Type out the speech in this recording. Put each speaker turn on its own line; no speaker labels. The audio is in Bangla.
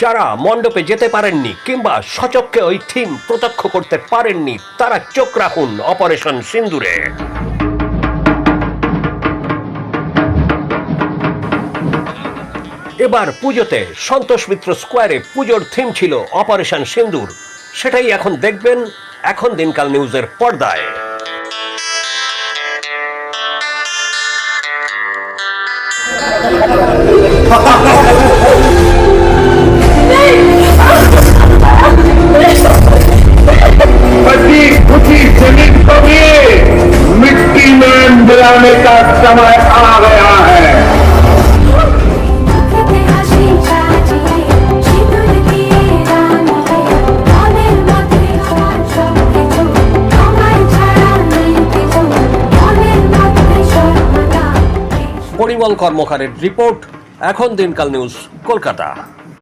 যারা মণ্ডপে যেতে পারেননি কিংবা সচক্ষে ওই থিম প্রত্যক্ষ করতে পারেননি তারা চোখ রাখুন অপারেশন সিন্দুরে। এবার পুজোতে সন্তোষ মিত্র স্কোয়ারে পুজোর থিম ছিল অপারেশন সিন্দুর। সেটাই এখন দেখবেন এখন দিনকাল নিউজের পর্দায়।
मिट्टी में मिलाने का समय आ गया है।
পরিমল কর্মকারের রিপোর্ট, এখন দিনকাল নিউজ, কলকাতা।